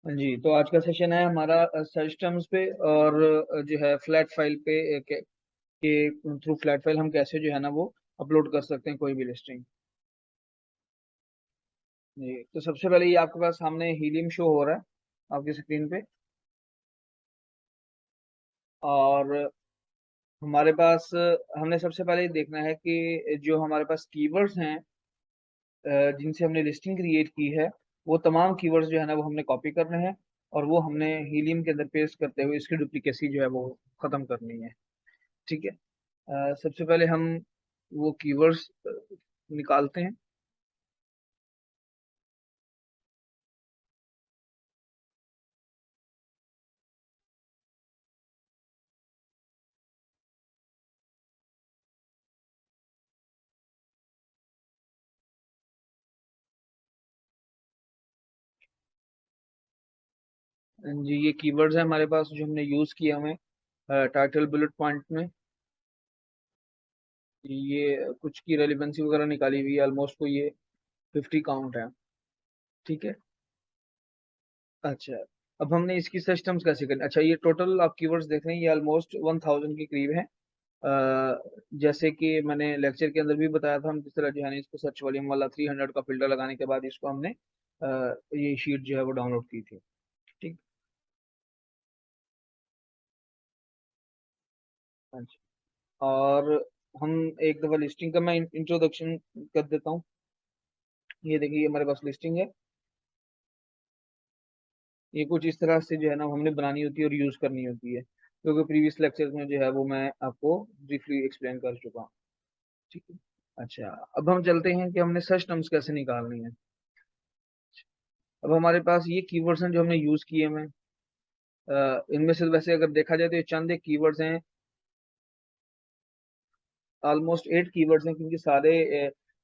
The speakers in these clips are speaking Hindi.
जी, तो आज का सेशन है हमारा सर्च टर्म्स पे और जो है फ्लैट फाइल पे के थ्रू फ्लैट फाइल हम कैसे जो है ना वो अपलोड कर सकते हैं कोई भी लिस्टिंग। जी, तो सबसे पहले ये आपके पास सामने हीलियम शो हो रहा है आपकी स्क्रीन पे। और हमारे पास हमने सबसे पहले ये देखना है कि जो हमारे पास कीवर्ड्स हैं जिनसे हमने लिस्टिंग क्रिएट की है, वो तमाम कीवर्ड्स जो है ना वो हमने कॉपी करने हैं और वो हमने हीलियम के अंदर पेस्ट करते हुए इसकी डुप्लीकेसी जो है वो खत्म करनी है। ठीक है। सबसे पहले हम वो कीवर्ड्स निकालते हैं। जी, ये कीवर्ड्स हैं हमारे पास जो हमने यूज किए हुए टाइटल बुलेट पॉइंट में। ये कुछ की रेलिवेंसी वगैरह निकाली हुई है, ऑलमोस्ट को ये 50 काउंट है। ठीक है। अच्छा, अब हमने इसकी सिस्टम्स कैसे करनी। अच्छा, ये टोटल आप कीवर्ड्स देख रहे हैं, ये ऑलमोस्ट 1000 के करीब है। जैसे कि मैंने लेक्चर के अंदर भी बताया था, हम किस तरह जो है ना इसको सर्च वॉल्यूम वाला 300 का फिल्टर लगाने के बाद इसको हमने ये शीट जो है वो डाउनलोड की थी। ठीक। अच्छा, और हम एक दफा लिस्टिंग का मैं इंट्रोडक्शन कर देता हूँ। ये देखिए, ये हमारे पास लिस्टिंग है। ये कुछ इस तरह से जो है ना हमने बनानी होती है और यूज करनी होती है, क्योंकि प्रीवियस लेक्चर्स में जो है वो मैं आपको ब्रीफली एक्सप्लेन कर चुका हूँ। ठीक है। अच्छा, अब हम चलते हैं कि हमने सर्च टर्म्स कैसे निकालनी है। अब हमारे पास ये कीवर्ड्स हैं जो हमने यूज किए हैं। इनमें से वैसे अगर देखा जाए तो ये चंद एक कीवर्ड्स हैं, ऑलमोस्ट 8 कीवर्ड्स हैं, क्योंकि सारे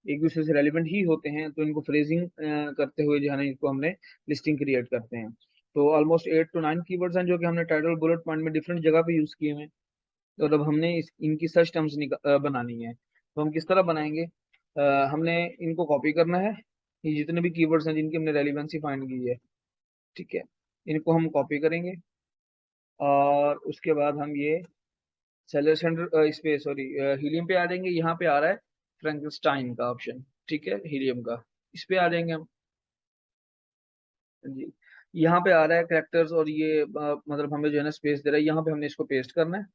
एक दूसरे से रेलिवेंट ही होते हैं, तो इनको फ्रेजिंग करते हुए जो है ना इनको हमने लिस्टिंग क्रिएट करते हैं। तो ऑलमोस्ट 8 to 9 कीवर्ड्स हैं जो कि हमने टाइटल बुलेट पॉइंट में डिफरेंट जगह पे यूज किए हैं। तो अब हमने इनकी सर्च टर्म्स बनानी है, तो हम किस तरह बनाएंगे। हमने इनको कॉपी करना है, ये जितने भी कीवर्ड्स हैं जिनकी हमने रेलिवेंसी फाइंड की है। ठीक है। इनको हम कॉपी करेंगे और उसके बाद हम ये सेलर सेंटर इस पे सॉरी हीलियम पे आ जाएंगे। यहाँ पे आ रहा है फ्रैंकस्टाइन का ऑप्शन। ठीक है, हीलियम का इस पे आ जाएंगे हम। जी, यहाँ पे आ रहा है करेक्टर्स और ये मतलब हमें जो है ना स्पेस दे रहा है, यहाँ पे हमने इसको पेस्ट करना है।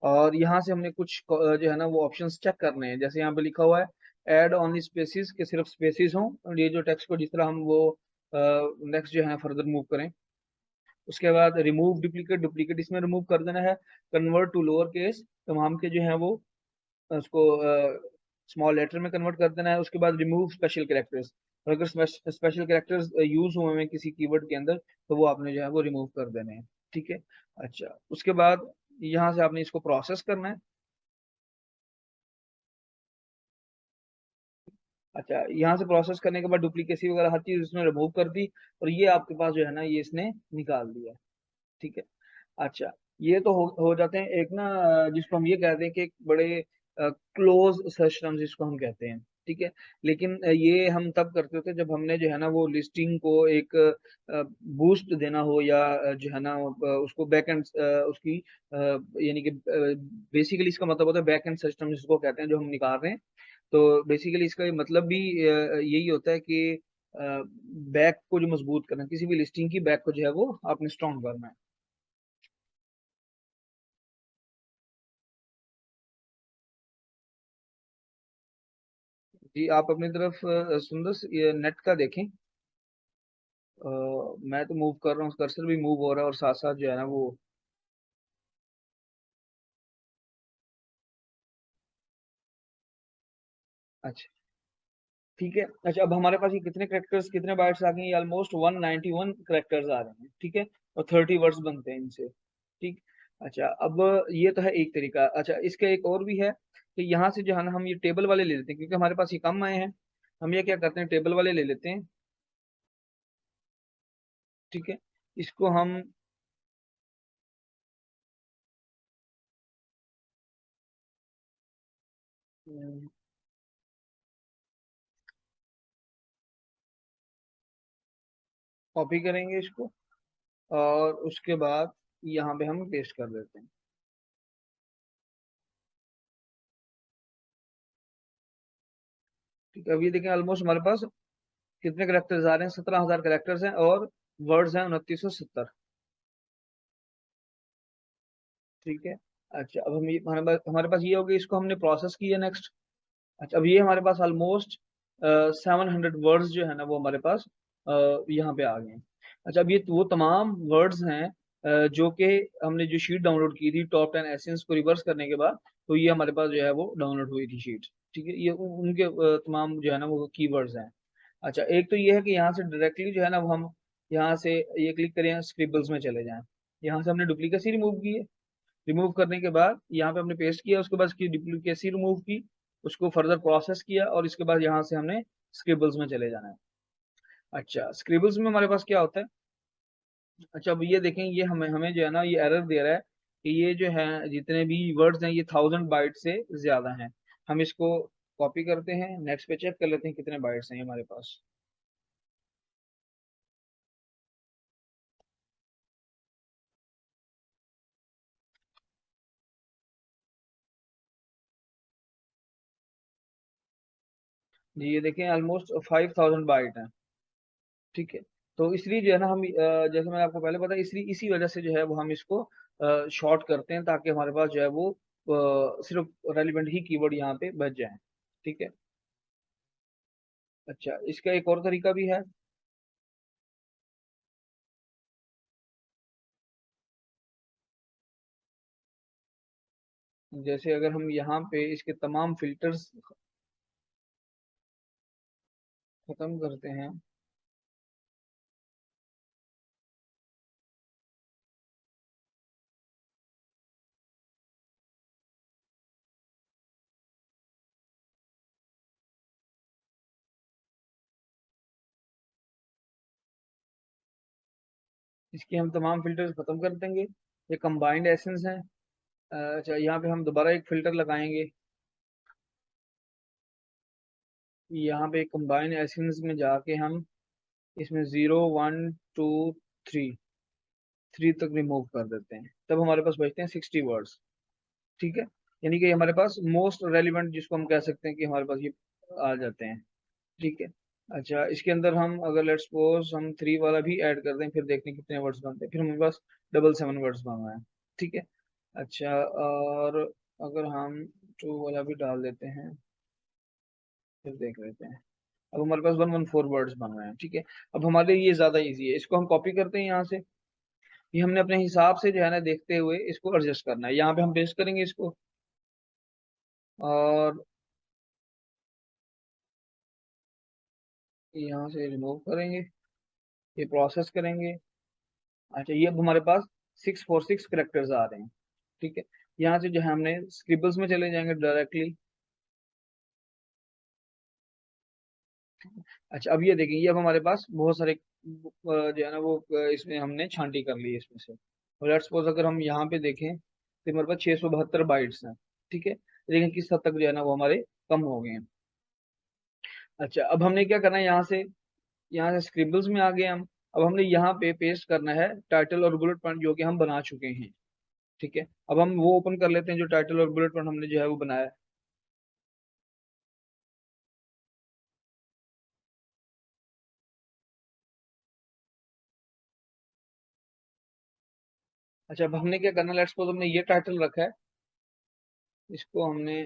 और यहाँ से हमने कुछ जो है ना वो ऑप्शंस चेक करने हैं, जैसे यहाँ पे लिखा हुआ है ऐड ओनली स्पेसिस, के सिर्फ स्पेसिस हों, और ये जो टेक्स्ट को जिस तरह हम वो नेक्स्ट जो है फर्दर मूव करें। उसके बाद रिमूव डुप्लीकेट, डुप्लीकेट इसमें रिमूव कर देना है। कन्वर्ट टू लोअर केस, तमाम के जो है वो उसको स्मॉल लेटर में कन्वर्ट कर देना है। उसके बाद रिमूव स्पेशल कैरेक्टर्स, और अगर स्पेशल कैरेक्टर्स यूज हुए हैं किसी कीवर्ड के अंदर तो वो आपने जो है वो रिमूव कर देने हैं। ठीक है। अच्छा, उसके बाद यहाँ से आपने इसको प्रोसेस करना है। अच्छा, यहाँ से प्रोसेस करने के बाद डुप्लीकेसी वगैरह हर चीज इसने रिमूव कर दी, और ये आपके पास जो है ना ये इसने निकाल दिया। ठीक है। अच्छा, ये तो हो जाते हैं एक ना जिसको हम ये कहते हैं कि एक बड़े क्लोज सर्च टर्म्स जिसको हम कहते हैं। ठीक है। लेकिन ये हम तब करते थे जब हमने जो है ना वो लिस्टिंग को एक बूस्ट देना हो, या जो है ना उसको बैक एंड उसकी यानी कि बेसिकली इसका मतलब होता है बैक एंड सिस्टम जिसको कहते हैं जो हम निकाल रहे हैं। तो बेसिकली इसका ये मतलब भी यही होता है कि बैक को जो मजबूत करना, किसी भी लिस्टिंग की बैक को जो है वो आपने स्ट्रॉन्ग करना है। जी, आप अपनी तरफ सुंदर ये नेट का देखें। अ, मैं तो मूव कर रहा हूँ, कर्सर भी मूव हो रहा है और साथ साथ जो है ना वो। अच्छा, ठीक है। अच्छा, अब हमारे पास ये कितने करेक्टर्स कितने बाइट्स आ गए हैं, ये ऑलमोस्ट 191 करेक्टर्स आ रहे हैं। ठीक है। और 30 वर्ड्स बनते हैं इनसे। ठीक। अच्छा, अब ये तो है एक तरीका। अच्छा, इसका एक और भी है कि यहाँ से जो है ना हम ये टेबल वाले ले लेते हैं, क्योंकि हमारे पास ये कम आए हैं। हम ये क्या करते हैं, टेबल वाले ले लेते हैं। ठीक है। इसको हम कॉपी करेंगे इसको और उसके बाद यहाँ पे हम पेस्ट कर देते हैं। ठीक है, अब ये देखें ऑलमोस्ट हमारे पास कितने करेक्टर्स आ रहे हैं, 17,000 करेक्टर्स हैं और वर्ड्स हैं 2970। ठीक है। अच्छा, अब हम ये हमारे पास ये हो गई, इसको हमने प्रोसेस किया नेक्स्ट। अच्छा, अब ये हमारे पास ऑलमोस्ट 700 वर्ड्स जो है ना वो हमारे पास यहाँ पे आ गए हैं। अच्छा, अब ये वो तमाम वर्ड्स हैं जो कि हमने जो शीट डाउनलोड की थी टॉप 10 एसेंस को रिवर्स करने के बाद, तो ये हमारे पास जो है वो डाउनलोड हुई थी शीट। ठीक है, ये उनके तमाम जो है ना वो कीवर्ड्स हैं। अच्छा, एक तो ये है कि यहाँ से डायरेक्टली जो है ना वो हम यहाँ से ये क्लिक करें, स्क्रिबल्स में चले जाएं। यहाँ से हमने डुप्लीकेसी रिमूव की है। रिमूव करने के बाद यहाँ पे हमने पेस्ट किया, उसके बाद इसकी डुप्लीकेसी रिमूव की, उसको फर्दर प्रोसेस किया और इसके बाद यहाँ से हमने स्क्रिबल्स में चले जाना है। अच्छा, स्क्रिबल्स में हमारे पास क्या होता है। अच्छा, अब ये देखें, ये हमें हमें जो है ना ये एरर दे रहा है कि ये जो है जितने भी वर्ड्स हैं ये 1000 बाइट से ज्यादा हैं। हम इसको कॉपी करते हैं, नेक्स्ट पे चेक कर लेते हैं कितने बाइट्स हैं हमारे पास। जी, ये देखें ऑलमोस्ट 5000 बाइट है। ठीक है, तो इसलिए जो है ना हम जैसे मैंने आपको पहले बताया, इसलिए इसी वजह से जो है वो हम इसको शॉर्ट करते हैं ताकि हमारे पास जो है वो सिर्फ रेलिवेंट ही कीवर्ड यहाँ पे बच जाए। ठीक है। अच्छा, इसका एक और तरीका भी है। जैसे अगर हम यहाँ पे इसके तमाम फिल्टर्स खत्म करते हैं, इसके हम तमाम फिल्टर्स खत्म कर देंगे। ये कंबाइंड एसेंस है। अच्छा, यहाँ पे हम दोबारा एक फिल्टर लगाएंगे। यहाँ पे कंबाइंड एसेंस में जाके हम इसमें 0 1 2 3 तक रिमूव कर देते हैं, तब हमारे पास बचते हैं 60 वर्ड्स। ठीक है, यानी कि हमारे पास मोस्ट रेलिवेंट जिसको हम कह सकते हैं कि हमारे पास ये आ जाते हैं। ठीक है। अच्छा, इसके अंदर हम अगर लेट्स सपोज हम 3 वाला भी ऐड कर दें, फिर देखते हैं कितने वर्ड्स बनते हैं, फिर हमारे पास 777 वर्ड्स बन रहे हैं। ठीक है। अच्छा, और अगर हम 2 वाला भी डाल देते हैं, फिर देख लेते हैं। अब हमारे पास 114 वर्ड्स बन रहे हैं। ठीक है, अब हमारे लिए ये ज्यादा इजी है, इसको हम कॉपी करते हैं यहाँ से। ये हमने अपने हिसाब से जो है ना देखते हुए इसको एडजस्ट करना है। यहाँ पे हम पेस्ट करेंगे इसको और यहाँ से रिमूव करेंगे, ये प्रोसेस करेंगे। अच्छा, ये अब हमारे पास 646 करेक्टर्स आ रहे हैं। ठीक है, यहाँ से जो है हमने स्क्रिबल्स में चले जाएंगे डायरेक्टली। अच्छा, अब ये देखें, ये अब हमारे पास बहुत सारे जो है ना वो इसमें हमने छांटी कर ली है इसमें से। और लेट्स सपोज अगर हम यहाँ पे देखें तो हमारे पास 672 बाइट्स हैं। ठीक है, लेकिन किस हद तक जो है ना वो हमारे कम हो गए हैं। अच्छा, अब हमने क्या करना है, यहाँ से स्क्रिबल्स में आ गए हम। अब हमने यहाँ पे पेस्ट करना है टाइटल और बुलेट पॉइंट जो कि हम बना चुके हैं। ठीक है, अब हम वो ओपन कर लेते हैं जो टाइटल और बुलेट पॉइंट हमने जो है वो बनाया है। अच्छा, अब हमने क्या करना है, लेट्स सपोज हमने ये टाइटल रखा है, इसको हमने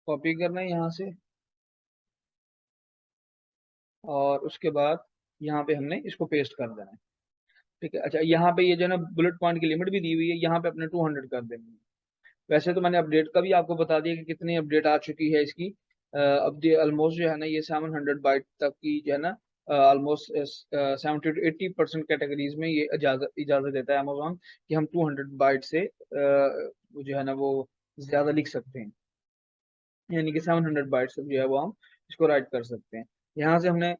कॉपी करना है यहाँ से और उसके बाद यहाँ पे हमने इसको पेस्ट कर देना है। ठीक है। अच्छा, यहाँ पे ये जो है ना बुलेट पॉइंट की लिमिट भी दी हुई है, यहाँ पे अपने 200 कर देंगे। वैसे तो मैंने अपडेट का भी आपको बता दिया कि कितनी अपडेट आ चुकी है इसकी। अब ऑलमोस्ट जो है ना ये 700 बाइट तक की जो है ना ऑलमोस्ट 70 to 80% कैटेगरीज में ये इजाजत इजाजत देता है अमेजोन कि हम 200 बाइट से जो है ना वो ज्यादा लिख सकते हैं। यानी कि 700 बाइट तक जो है वो हम इसको राइट कर सकते हैं। यहाँ से हमने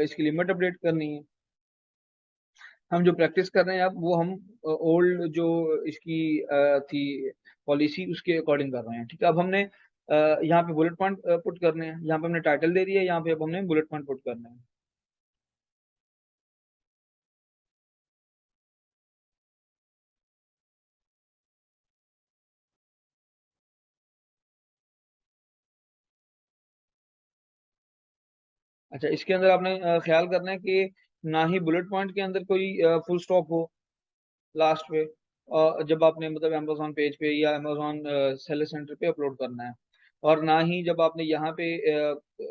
इसकी लिमिट अपडेट करनी है। हम जो प्रैक्टिस कर रहे हैं अब वो हम ओल्ड जो इसकी थी पॉलिसी उसके अकॉर्डिंग कर रहे हैं। ठीक है, अब हमने यहाँ पे बुलेट पॉइंट पुट करने हैं, यहाँ पे हमने टाइटल दे दिया, यहाँ पे अब हमने बुलेट पॉइंट पुट करने हैं। अच्छा, इसके अंदर आपने ख्याल करना है कि ना ही बुलेट पॉइंट के अंदर कोई फुल स्टॉप हो लास्ट पे, और जब आपने मतलब अमेजोन पेज पे या अमेजोन सेलर सेंटर पे अपलोड करना है, और ना ही जब आपने यहाँ पे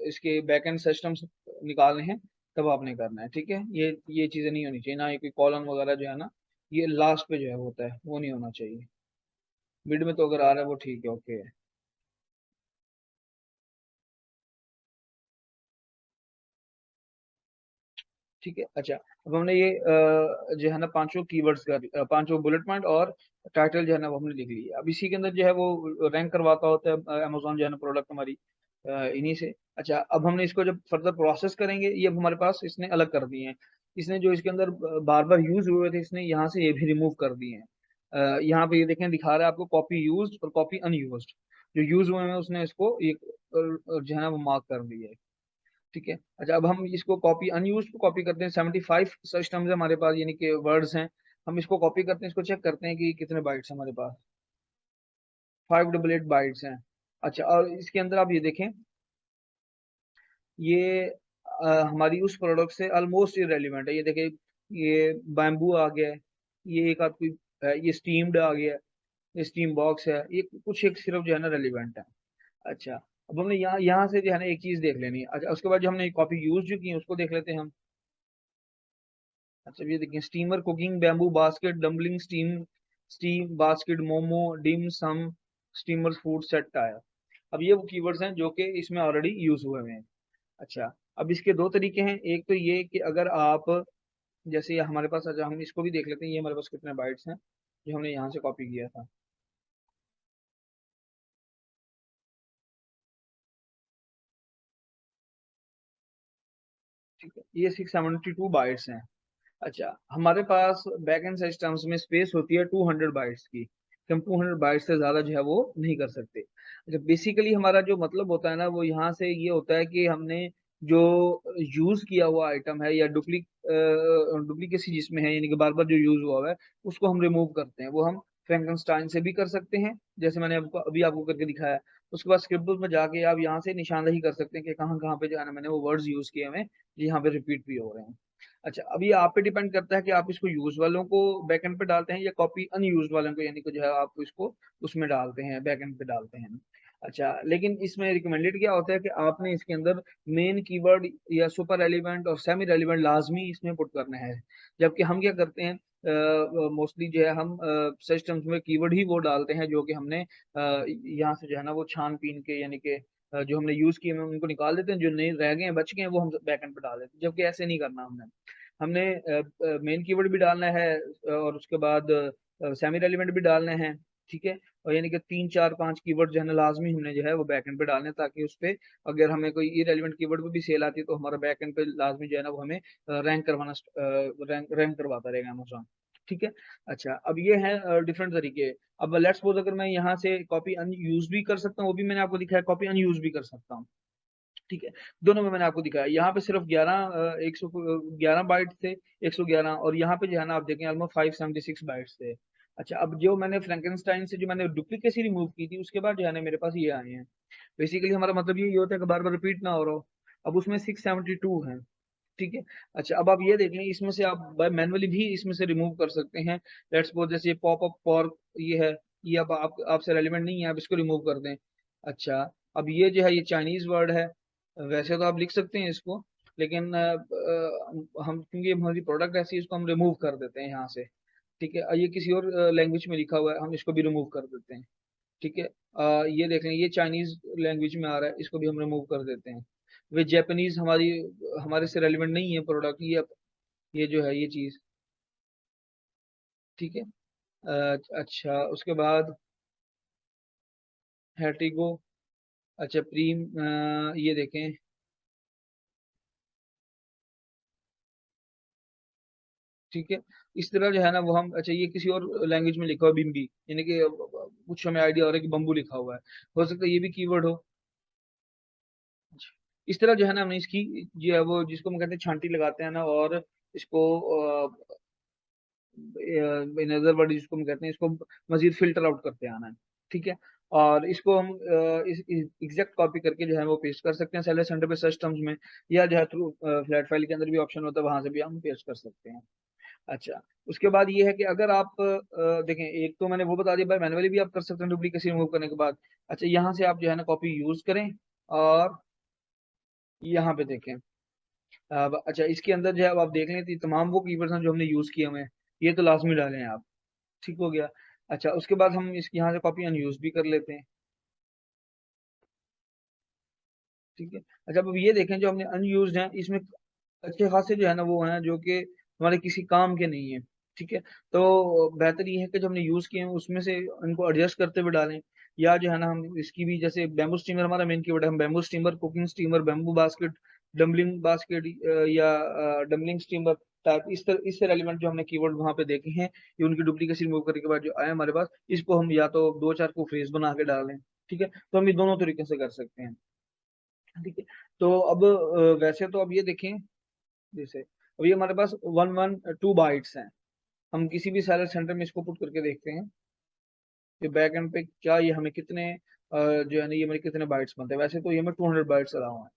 इसके बैकएंड सिस्टम्स निकालने हैं तब आपने करना है। ठीक है, ये चीजें नहीं होनी चाहिए, ना ही कोई कॉलम वगैरह जो है ना, ये लास्ट पे जो है होता है, वो नहीं होना चाहिए। मिड में तो अगर आ रहा है वो ठीक है, ओके है। ठीक है, अच्छा, अब हमने ये जो है ना पांचों कीवर्ड्स का पांचों बुलेट पॉइंट और टाइटल जो है ना वो हमने लिख लिया। अब इसी के अंदर जो है वो रैंक करवाता होता है अमेजोन जो है ना प्रोडक्ट हमारी इन्हीं से। अच्छा, अब हमने इसको जब फर्दर प्रोसेस करेंगे, ये अब हमारे पास इसने अलग कर दिए हैं। इसने जो इसके अंदर बार बार यूज हुए थे, इसने यहाँ से ये भी रिमूव कर दिए हैं। यहाँ पे ये देखें, दिखा रहा है आपको कॉपी यूज्ड और कॉपी अनयूज्ड। जो यूज हुए हैं उसने इसको ये जो है ना वो मार्क कर दिया है। ठीक है, अच्छा, अब हम इसको कॉपी अनयूज को कॉपी करते हैं। 75 सर्च टर्म्स है हमारे पास, यानी कि वर्ड्स हैं। हम इसको कॉपी करते हैं, इसको चेक करते हैं कि कितने बाइट्स हमारे पास। 588 बाइट्स हैं। अच्छा, और इसके अंदर आप ये देखें, ये हमारी उस प्रोडक्ट से ऑलमोस्ट इरेलीवेंट है। ये देखें, ये बैम्बू आ गया है, ये एक आपकी ये स्टीम्ड आ गया है, ये स्टीम बॉक्स है, ये कुछ एक सिर्फ जो है ना रेलिवेंट है। अच्छा, अब हमने यहाँ यहाँ से जो है ना एक चीज देख लेनी है। अच्छा, उसके बाद जो हमने कॉपी यूज जो की है उसको देख लेते हैं हम। अच्छा, ये देखिए, steamer, cooking, bamboo basket, dumpling, steam steam basket, momo, dim sum, steamer, food set आया। अब ये वो कीवर्ड्स हैं जो कि इसमें ऑलरेडी यूज हुए हुए हैं। अच्छा, अब इसके दो तरीके हैं। एक तो ये कि अगर आप, जैसे ये हमारे पास, अच्छा हम इसको भी देख लेते हैं, ये हमारे पास कितने बाइट्स हैं जो हमने यहाँ से कॉपी किया था। ठीक है, ये 672 बाइट्स हैं। अच्छा, हमारे पास बैक एंड सिस्टम्स में स्पेस होती है 200 बाइट्स की, कि हम 200 बाइट्स से ज्यादा जो है वो नहीं कर सकते। अच्छा, बेसिकली हमारा जो मतलब होता है ना वो यहाँ से ये होता है कि हमने जो यूज किया हुआ आइटम है या डुप्लीकेसी जिसमें है, यानी कि बार बार जो यूज हुआ है, उसको हम रिमूव करते हैं। वो हम फ्रैंकनस्टाइन से भी कर सकते हैं, जैसे मैंने आपको अभी आपको करके दिखाया। उसके बाद स्क्रिप्ट बुक में जाके आप यहाँ से निशानदेही कर सकते हैं कि कहाँ कहाँ पे जो है ना मैंने वो वर्ड्स यूज किए हुए हैं, जो यहाँ पे रिपीट भी हो रहे हैं। अच्छा, अब ये आप पे डिपेंड करता है कि आप इसको यूज वालों को बैकएंड पे डालते हैं या कॉपी अनयूज वालों को, यानी कि जो है आप इसको उसमें डालते हैं, बैकएंड पे डालते हैं। अच्छा, लेकिन इसमें रिकमेंडेड क्या होता है कि आपने इसके अंदर मेन कीवर्ड या सुपर रेलिवेंट और सेमी रेलिवेंट लाजमी इसमें पुट करना है। जबकि हम क्या करते हैं, मोस्टली जो है हम सिस्टम्स में कीवर्ड ही वो डालते हैं जो कि हमने यहाँ से जो है ना वो छान पीन के, यानी कि जो हमने यूज किए हैं उनको निकाल देते हैं, जो नहीं रह गए हैं बच गए हैं वो हम बैकएंड पे डाल देते हैं। जबकि ऐसे नहीं करना हमने। हमने मेन कीवर्ड भी डालना है और उसके बाद सेमी रेलिवेंट भी डालने हैं। ठीक है, और यानी कि 3 4 5 कीवर्ड जो है ना लाजमी हमने जो है वो बैकएंड पे डालने हैं, ताकि उस पे अगर हमें कोई इरेलीवेंट कीवर्ड पे भी सेल आती है तो हमारा बैकएंड पे लाजमी जो है ना वो हमें रैंक करवाता रहेगा अमेज़न। ठीक है, अच्छा, अब ये है डिफरेंट तरीके। अब लेट्स सपोज अगर मैं यहाँ से कॉपी अनयूज भी कर सकता हूँ, वो भी मैंने आपको दिखाया, कॉपी अनयूज भी कर सकता हूँ। ठीक है, दोनों में मैंने आपको दिखाया। यहाँ पे सिर्फ 111 बाइट थे, 111, और यहाँ पे जो है ना आप देखें ऑलमोस्ट 576 बाइट्स थे। अच्छा, अब जो मैंने फ्रैंकेनस्टाइन से जो मैंने डुप्लीकेसी रिमूव की थी उसके बाद जो है ना मेरे पास ये आए हैं। बेसिकली हमारा मतलब ये होता है कि बार बार रिपीट ना हो रहा हो। अब उसमें 672 है। ठीक है, अच्छा, अब आप ये देख लें, इसमें से आप मैनुअली भी इसमें से रिमूव कर सकते हैं। लेट्स सपोज जैसे ये पॉप अप फॉर, ये है, ये अब आप आपसे रेलिवेंट नहीं है, आप इसको रिमूव कर दें। अच्छा, अब ये जो है ये चाइनीज वर्ड है, वैसे तो आप लिख सकते हैं इसको, लेकिन हम क्योंकि हमारी प्रोडक्ट ऐसी है इसको हम रिमूव कर देते हैं यहाँ से। ठीक है, ये किसी और लैंग्वेज में लिखा हुआ है, हम इसको भी रिमूव कर देते हैं। ठीक है, ये देख लें, ये चाइनीज लैंग्वेज में आ रहा है, इसको भी हम रिमूव कर देते हैं। वे जापानीज हमारी हमारे से रेलिवेंट नहीं है प्रोडक्ट, ये जो है ये चीज। ठीक है, अच्छा, उसके बाद हैटिगो, अच्छा, प्रीम, ये देखें, ठीक है, इस तरह जो है ना वो हम, अच्छा ये किसी और लैंग्वेज में लिखा हुआ बिम्बी, यानी कि कुछ हमें आइडिया हो रहा है कि बम्बू लिखा हुआ है, हो सकता है ये भी कीवर्ड हो। इस तरह जो है ना हमने इसकी, जो है वो जिसको हम कहते हैं छांटी लगाते हैं ना, और इसको इन अदर वर्ड जिसको हम कहते हैं, इसको मजीद फिल्टर आउट करते आना है। ठीक है। और इसको हम इस एग्जैक्ट कॉपी करके जो है वो पेस्ट कर सकते हैं सेलेक्ट सेंटर पे सर्च टर्म्स में, या जो है थ्रू फ्लैट फाइल के अंदर भी ऑप्शन होता है, वहां से भी हम पेस्ट कर सकते हैं। अच्छा, उसके बाद ये है कि अगर आप देखें, एक तो मैंने वो बता दिया, भाई मैनुअली भी आप कर सकते हैं डुप्लीकेसी रिमूव करने के बाद। अच्छा, यहाँ से आप जो है ना कॉपी यूज करें, और यहाँ पे देखें। अब अच्छा, इसके अंदर जो है अब आप देख लें, तो ये तमाम वो कीवर्ड्स हैं जो हमने यूज किए हुए हैं, ये तो लाजमी डालें आप। ठीक हो गया। अच्छा, उसके बाद हम इस यहाँ से कॉपी अनयूज भी कर लेते हैं। ठीक है। अच्छा, अब ये देखें, जो हमने अनयूज्ड हैं इसमें अच्छे खासे जो है ना वो हैं जो कि हमारे किसी काम के नहीं है। ठीक है। तो बेहतर ये है कि जो हमने यूज किए हैं उसमें से इनको एडजस्ट करते हुए डालें, या जो है ना हम इसकी भी, जैसे बैम्बू स्टीमर हमारा मेन कीवर्ड है, हम bamboo steamer, cooking steamer, bamboo basket, dumpling basket, या डम्बलिंग स्टीमर टाइप, इस से रेलिवेंट जो हमने कीवर्ड वहां पे देखे हैं, ये उनकी डुप्लीकेसी रिमूव करने के बाद जो आए हमारे पास, इसको हम या तो दो चार को फ्रेज बना के डालें। ठीक है। तो हम ये दोनों तरीके से कर सकते हैं। ठीक है। तो अब वैसे तो अब ये देखें, जैसे अभी हमारे पास 112 बाइट्स हैं, हम किसी भी सैलरी सेंटर में इसको पुट करके देखते हैं कि बैक एंड पे क्या ये हमें कितने जो है ना ये हमें कितने बाइट्स बनते हैं। वैसे तो ये हमें 200 बाइट्स अलाउ हैं।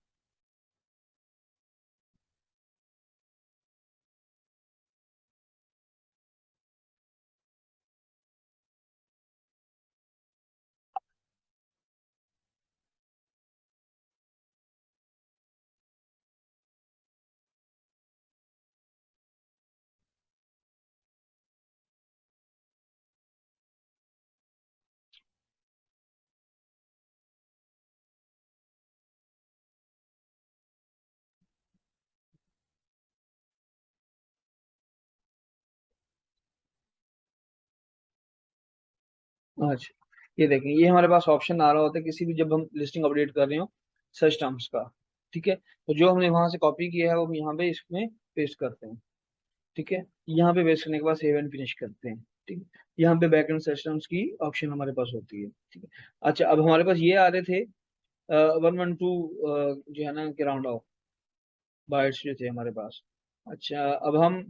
अच्छा, ये देखें, ये हमारे पास ऑप्शन आ रहा होता है किसी भी, जब हम लिस्टिंग अपडेट कर रहे हो सर्च टर्म्स का। ठीक है। तो जो हमने वहां से कॉपी किया है वो हम यहाँ पे इसमें पेस्ट करते हैं। ठीक है। यहाँ पे पेस्ट करने के बाद सेव एंड फिनिश करते हैं। ठीक है। यहाँ पे बैक एंड सिस्टम्स की ऑप्शन हमारे पास होती है। ठीक है। अच्छा, अब हमारे पास ये आ रहे थे 112 जो है ना कि राउंड ऑफ बाइट्स जो थे हमारे पास। अच्छा, अब हम,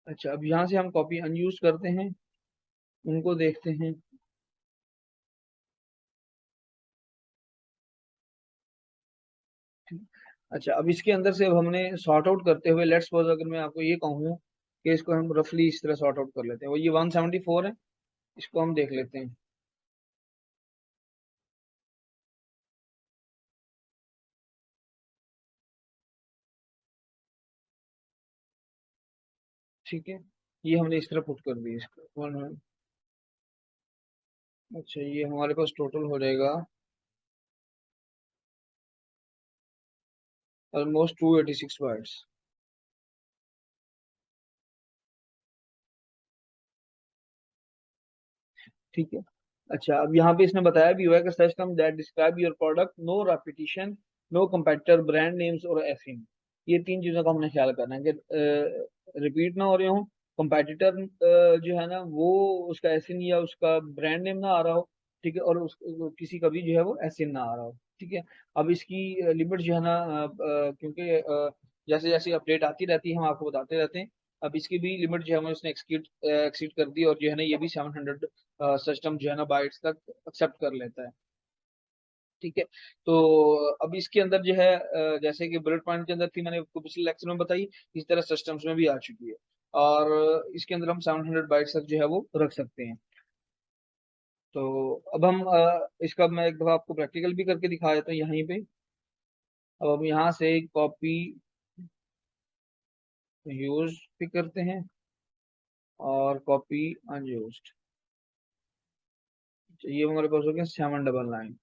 अच्छा अब यहाँ से हम कॉपी अनयूज करते हैं, उनको देखते हैं। ठीक। अच्छा, अब इसके अंदर से अब हमने सॉर्ट आउट करते हुए, लेट्स सपोज अगर मैं आपको ये कहूँ कि इसको हम रफली इस तरह सॉर्ट आउट कर लेते हैं, वो ये 174 है, इसको हम देख लेते हैं। ठीक है। ये हमने इस तरह पुट कर दिया इसको अच्छा, ये हमारे पास टोटल हो जाएगा ऑलमोस्ट 286 वर्ड्स। ठीक है। अच्छा, अब यहाँ पे इसने बताया भी हुआ है कि search term that describe your product, no repetition, no competitor brand names और एफिन। ये तीन चीजों का हमने ख्याल करना है कि रिपीट ना हो रहे हो, competitor जो है ना वो उसका एसिन या उसका ब्रांड नेम ना आ रहा हो। ठीक है। और किसी का भी जो है वो एसिन ना आ रहा हो। ठीक है। अब इसकी लिमिट जो है ना क्योंकि जैसे जैसे अपडेट आती रहती है हम आपको बताते रहते हैं। अब इसकी भी लिमिट जो है हमें उसने एक्सीड कर दी, और जो है ना ये भी 700 सिस्टम जो है ना बाइट्स तक एक्सेप्ट कर लेता है। ठीक है। तो अब इसके अंदर जो है जैसे कि बुलेट पॉइंट के अंदर थी, मैंने आपको पिछले लेक्चर में बताई, इस तरह सिस्टम्स में भी आ चुकी है। और इसके अंदर हम 700 बाइट्स तक जो है वो रख सकते हैं। तो अब हम इसका मैं एक दफा आपको प्रैक्टिकल भी करके दिखा देता हूँ यहीं पे। अब हम यहाँ से कॉपी यूज भी करते हैं, और कॉपी अनयूज्ड, ये हमारे पास हो गया 799।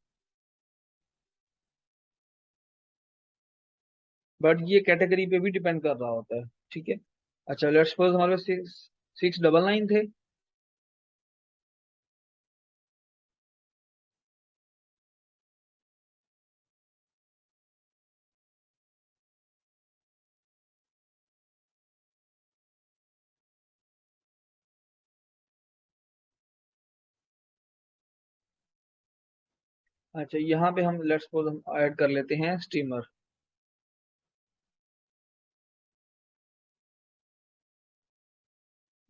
बट ये कैटेगरी पे भी डिपेंड कर रहा होता है। ठीक है। अच्छा, लेट्स सपोज हमारे पास 699 थे। अच्छा, यहाँ पे हम लेट्स सपोज हम ऐड कर लेते हैं स्टीमर।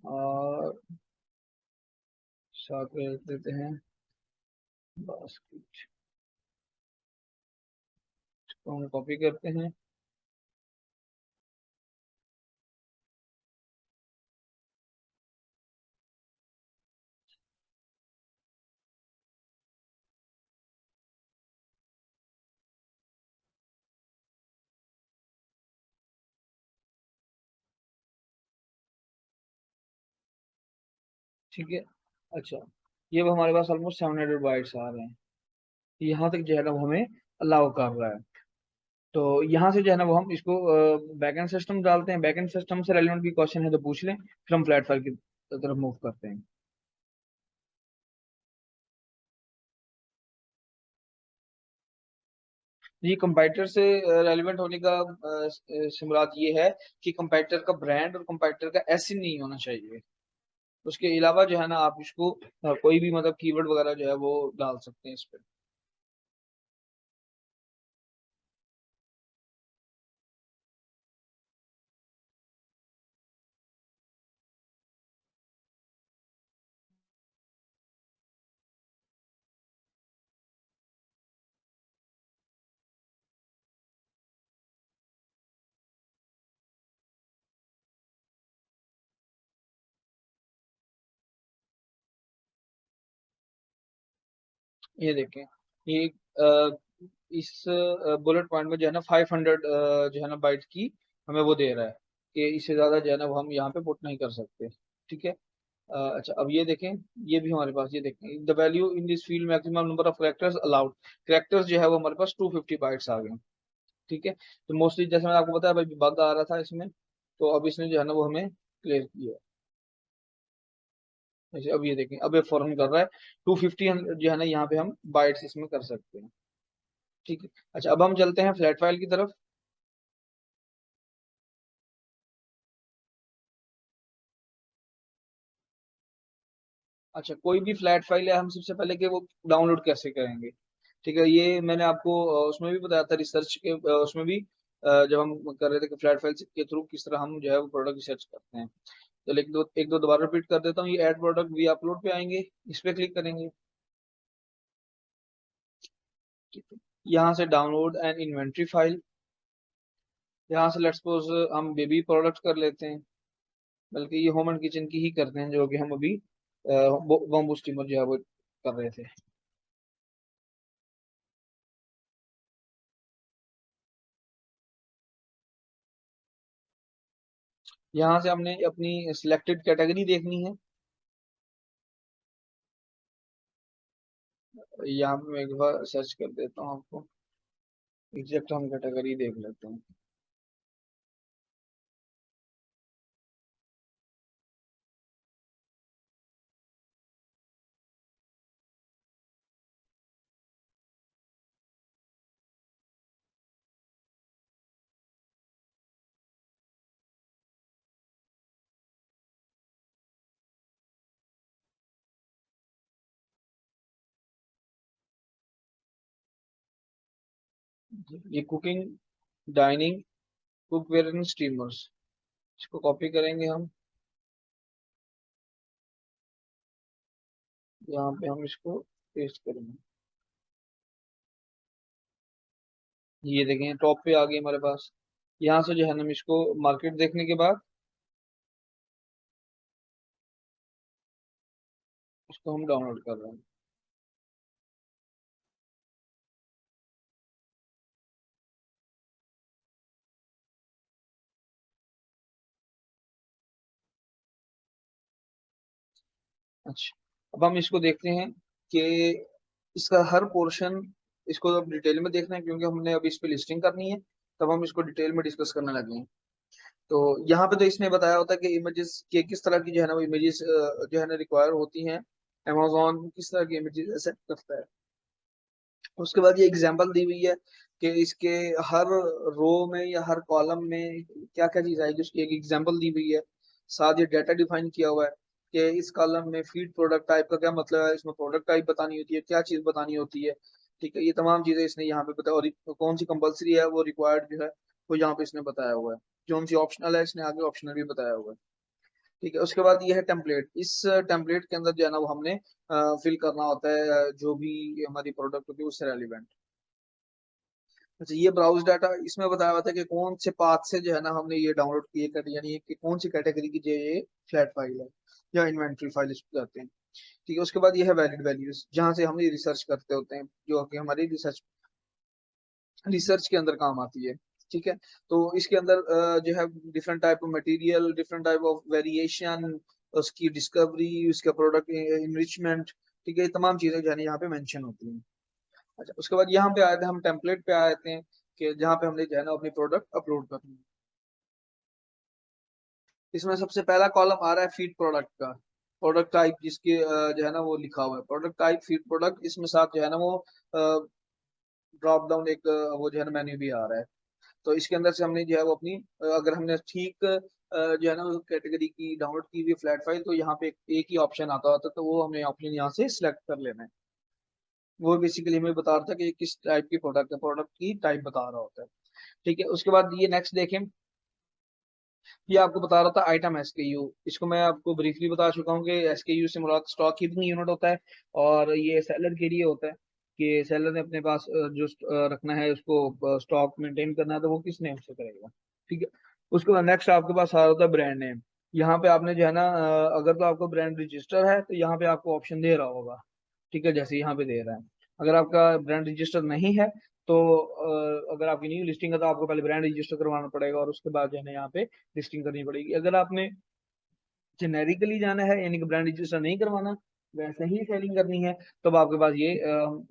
और साथ में रख देते हैं बास्केट, तो हम कॉपी करते हैं। ठीक है। अच्छा, ये वो हमारे पास ऑलमोस्ट 700 बाइट्स आ रहे हैं। यहाँ तक जो है ना वो हमें अलाउ कर रहा है। तो यहाँ से जो है ना वो हम इसको बैकएंड सिस्टम डालते हैं। बैकएंड सिस्टम से रेलेवेंट भी क्वेश्चन है तो पूछ लें, फिर हम फ्लैट फाइल की तरफ मूव करते हैं। ये कंपैटिटर से रेलेवेंट होने का सिमुलात ये है कि कंपैटिटर का ब्रांड और कंपैटिटर का एसइन नहीं होना चाहिए। उसके अलावा जो है ना आप इसको कोई भी मतलब कीवर्ड वगैरह जो है वो डाल सकते हैं इस पे। ये देखें, ये इस बुलेट पॉइंट में जो है ना 500 जो है ना बाइट की हमें वो दे रहा है कि इससे ज्यादा जो है ना वो हम यहाँ पे पुट नहीं कर सकते। ठीक है। अच्छा, अब ये देखें, ये भी हमारे पास, ये देखें the value in this field maximum number of characters allowed. Characters जो है वो हमारे पास 250 बाइट्स आ गए। ठीक है। तो मोस्टली जैसे मैंने आपको बताया भाई बग आ रहा था इसमें, तो अब इसने जो है ना वो हमें क्लियर किया। जैसे अब ये देखें, अब ये फौरन कर रहा है। 250 जो है ना यहाँ पे हम बाइट्स इसमें कर सकते हैं। ठीक है। अच्छा, अब हम चलते हैं फ्लैट फाइल की तरफ। अच्छा, कोई भी फ्लैट फाइल है हम सबसे पहले कि वो डाउनलोड कैसे करेंगे। ठीक है, ये मैंने आपको उसमें भी बताया था रिसर्च के उसमें भी जब हम कर रहे थे कि फ्लैट फाइल के थ्रू किस तरह हम जो है वो प्रोडक्ट रिसर्च करते हैं। तो एक दो दोबारा रिपीट कर देता हूँ। ये ऐड प्रोडक्ट वी अपलोड पे आएंगे, इस पे क्लिक करेंगे। ठीक है। यहाँ से डाउनलोड एंड इन्वेंट्री फाइल, यहाँ से लेट्स सपोज हम बेबी प्रोडक्ट कर लेते हैं। बल्कि ये होम एंड किचन की ही करते हैं जो कि हम अभी बॉम्बू स्टीमर जो है वो कर रहे थे। यहाँ से हमने अपनी सिलेक्टेड कैटेगरी देखनी है। यहाँ पे मैं एक बार सर्च कर देता हूँ आपको, एग्जैक्ट हम कैटेगरी देख लेते हैं। ये cooking, dining, cookware and steamers, इसको कॉपी करेंगे हम। यहाँ पे हम इसको पेस्ट करेंगे। ये देखें टॉप पे आ गई हमारे पास। यहाँ से जो है ना हम इसको मार्केट देखने के बाद इसको हम डाउनलोड कर रहे हैं। अच्छा, अब हम इसको देखते हैं कि इसका हर पोर्शन, इसको अब डिटेल में देखना है क्योंकि हमने अब इस पे लिस्टिंग करनी है। तब हम इसको डिटेल में डिस्कस करने लगे हैं। तो यहाँ पे तो इसने बताया होता है कि इमेजेस के किस तरह की जो है ना वो इमेजेस जो है ना रिक्वायर होती हैं। अमेजोन किस तरह की इमेजेस एक्सेप्ट करता है। उसके बाद ये एग्जांपल दी हुई है कि इसके हर रो में या हर कॉलम में क्या क्या चीज आएगी, उसकी एक एग्जांपल दी हुई है। साथ ये डाटा डिफाइन किया हुआ है कि इस कॉलम में फीड प्रोडक्ट टाइप का क्या मतलब है, इसमें प्रोडक्ट टाइप बतानी होती है, क्या चीज बतानी होती है। ठीक है, ये तमाम चीजें इसने यहाँ पे बताया, और कौन सी कंपलसरी है वो रिक्वायर्ड जो है वो यहाँ पे इसने बताया हुआ है, कौन सी ऑप्शनल है इसने आगे ऑप्शनल भी बताया हुआ है। ठीक है, उसके बाद ये है टेम्पलेट। इस टेम्पलेट के अंदर जो है ना वो हमने फिल करना होता है जो भी हमारी प्रोडक्ट होती है उससे रेलिवेंट। अच्छा, ये ब्राउज डाटा इसमें बताया हुआ था कि कौन से पाथ से जो है ना हमने ये डाउनलोड किए कर, यानी कि कौन सी कैटेगरी की जो ये फ्लैट फाइल है या इन्वेंट्री फाइल इसको कहते हैं। ठीक है, उसके बाद ये है वैलिड वैल्यूज, जहाँ से हम ये रिसर्च करते होते हैं, जो कि हमारी रिसर्च के अंदर काम आती है। ठीक है, तो इसके अंदर जो है different type of material, different type of variation, उसकी डिस्कवरी, उसका प्रोडक्ट इनरिचमेंट, ठीक है, ये तमाम चीजें जो है ना यहाँ पे मेंशन होती हैं। अच्छा, उसके बाद यहाँ पे आए थे हम टेम्पलेट पे आए थे कि जहाँ पे हमने जो है ना अपनी प्रोडक्ट अपलोड करनी है। इसमें सबसे पहला कॉलम आ रहा है फीड प्रोडक्ट का, प्रोडक्ट टाइप जिसके जो है ना वो लिखा हुआ है प्रोडक्ट टाइप फीड प्रोडक्ट, इसमें साथ जो है ना वो ड्रॉप डाउन एक वो जो है ना मेन्यू भी आ रहा है। तो इसके अंदर से हमने जो है वो अपनी अगर हमने ठीक जो है ना कैटेगरी की डाउनलोड की हुई फ्लैट फाइल, तो यहाँ पे एक ही ऑप्शन आता होता है, तो वो हमने ऑप्शन यहाँ से सिलेक्ट कर लेना है। वो बेसिकली हमें बता रहा था कि किस टाइप की प्रोडक्ट है, प्रोडक्ट की टाइप बता रहा होता है। ठीक है, उसके बाद ये नेक्स्ट देखें, ये आपको बता रहा था आइटम एसकेयू। इसको मैं आपको ब्रीफली बता चुका हूँ कि एसकेयू से मुराद स्टॉक कीपिंग यूनिट होता है, और ये सेलर के लिए होता है कि सेलर ने अपने पास जो रखना है उसको स्टॉक मेंटेन करना है, तो वो किस नेम से करेगा। ठीक है, उसके बाद नेक्स्ट आपके पास आ रहा होता है ब्रांड नेम। यहाँ पे आपने जो है ना अगर तो आपको ब्रांड रजिस्टर है तो यहाँ पे आपको ऑप्शन दे रहा होगा। ठीक है, जैसे यहाँ पे दे रहा है। अगर आपका ब्रांड रजिस्टर नहीं है तो अगर आपकी न्यू लिस्टिंग है तो आपको पहले ब्रांड रजिस्टर करवाना पड़ेगा, और उसके बाद जो है ना यहाँ पे लिस्टिंग करनी पड़ेगी। अगर आपने जेनेरिकली जाना है, यानी कि ब्रांड रजिस्टर नहीं करवाना, वैसे ही सेलिंग करनी है, तब आपके पास ये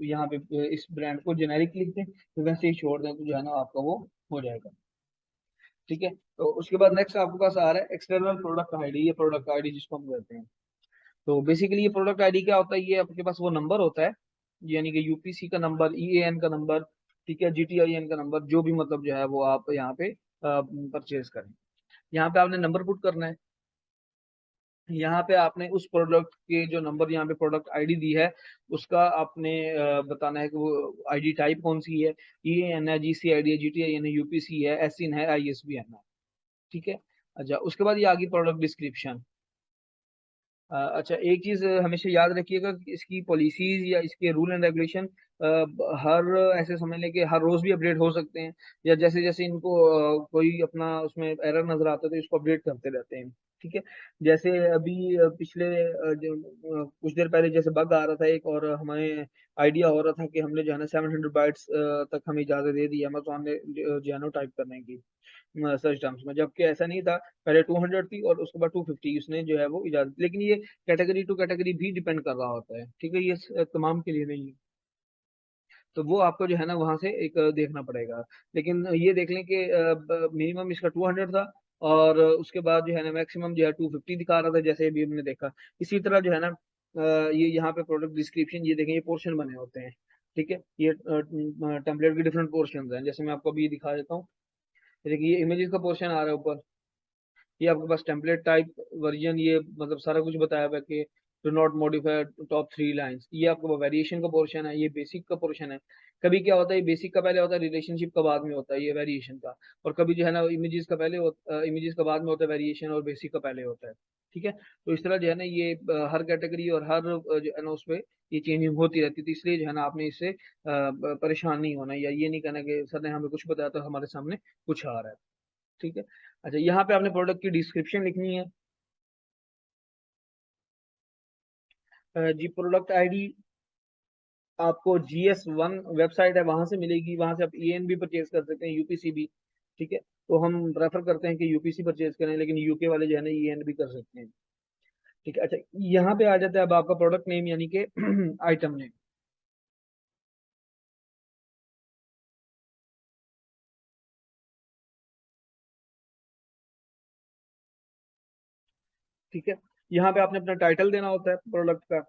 यहाँ पे इस ब्रांड को जेनेरिक लिख दें, तो वैसे ही छोड़ दें, तो जो है ना आपका वो हो जाएगा। ठीक है, तो उसके बाद नेक्स्ट आपके पास आ रहा है एक्सटर्नल प्रोडक्ट आईडी, ये प्रोडक्ट आईडी जिसको हम कहते हैं। तो बेसिकली ये प्रोडक्ट आईडी क्या होता है, ये आपके पास वो नंबर होता है, यानी कि यूपीसी का नंबर, ईएएन का नंबर, ठीक है, जीटीआईएन का नंबर, जो भी मतलब जो है वो आप यहाँ पे परचेज करें। यहाँ पे आपने नंबर पुट करना है। यहाँ पे आपने उस प्रोडक्ट के जो नंबर यहाँ पे प्रोडक्ट आईडी दी है उसका आपने बताना है कि वो आईडी टाइप कौन सी है, ईएएन है, जीसीआईडी है, जीटीआईएन है, यूपीसी है, एसइन है, आईएसबीएन है। ठीक है। अच्छा, उसके बाद ये आ गई प्रोडक्ट डिस्क्रिप्शन। अच्छा, एक चीज हमेशा याद रखिएगा कि इसकी पॉलिसीज या इसके रूल एंड रेगुलेशन हर ऐसे समझ लें कि हर रोज भी अपडेट हो सकते हैं, या जैसे जैसे इनको कोई अपना उसमें एरर नजर आता है तो इसको अपडेट करते रहते हैं। ठीक है, जैसे अभी पिछले कुछ देर पहले जैसे बग आ रहा था एक, और हमें आइडिया हो रहा था कि हमने जो है ना 700 बाइट्स तक हमें इजाजत दे दी अमेजोन ने जो है ना टाइप करने की सर्च टर्म्स में, जबकि ऐसा नहीं था। पहले 200 थी और उसके बाद 250 उसने जो है वो इजाजत, लेकिन ये कैटेगरी टू कैटेगरी भी डिपेंड कर रहा होता है। ठीक है, ये तमाम के लिए नहीं है, तो वो आपको जो है ना वहां से एक देखना पड़ेगा। लेकिन ये देख लें कि मिनिमम इसका 200 था, और उसके बाद जो है ना मैक्सिमम जो है 250 दिखा रहा था, जैसे अभी हमने देखा। इसी तरह जो है ना ये यहाँ पे प्रोडक्ट डिस्क्रिप्शन, ये देखें, ये पोर्शन बने होते हैं। ठीक है, ये टेम्पलेट के डिफरेंट पोर्शन हैं, जैसे मैं आपको अभी दिखा देता हूँ। देखिए, ये इमेजेस का पोर्शन आ रहा है ऊपर, ये आपके पास टेम्पलेट टाइप वर्जन, ये मतलब सारा कुछ बताया हुआ है कि do not modify top 3 lines, ये आपका वेरिएशन का पोर्शन है, ये बेसिक का पोर्शन है। कभी क्या होता है, ये बेसिक का पहले होता है, रिलेशनशिप का बाद में होता है, ये वेरिएशन का। और कभी जो है ना इमेजेस का पहले होता, इमेजेस का बाद में होता है वेरिएशन, और बेसिक का पहले होता है। ठीक है, तो इस तरह जो है ना ये हर कैटेगरी और हर जो है ना उसमें ये चेंजिंग होती रहती है, तो इसलिए जो है ना आपने इससे परेशान नहीं होना, या ये नहीं कहना कि सर ने हमें कुछ बताया तो हमारे सामने कुछ आ रहा है। ठीक है। अच्छा, यहाँ पे आपने प्रोडक्ट की डिस्क्रिप्शन लिखनी है। जी, प्रोडक्ट आईडी आपको GS1 वेबसाइट है वहां से मिलेगी, वहां से आप ईएन भी परचेज कर सकते हैं, यूपीसी भी। ठीक है, तो हम रेफर करते हैं कि यूपीसी परचेज करें, लेकिन यूके वाले जो है ना ईएन भी कर सकते हैं। ठीक है। अच्छा, यहाँ पे आ जाता है अब आपका प्रोडक्ट नेम, यानी कि आइटम नेम। ठीक है, यहाँ पे आपने अपना टाइटल देना होता है प्रोडक्ट का।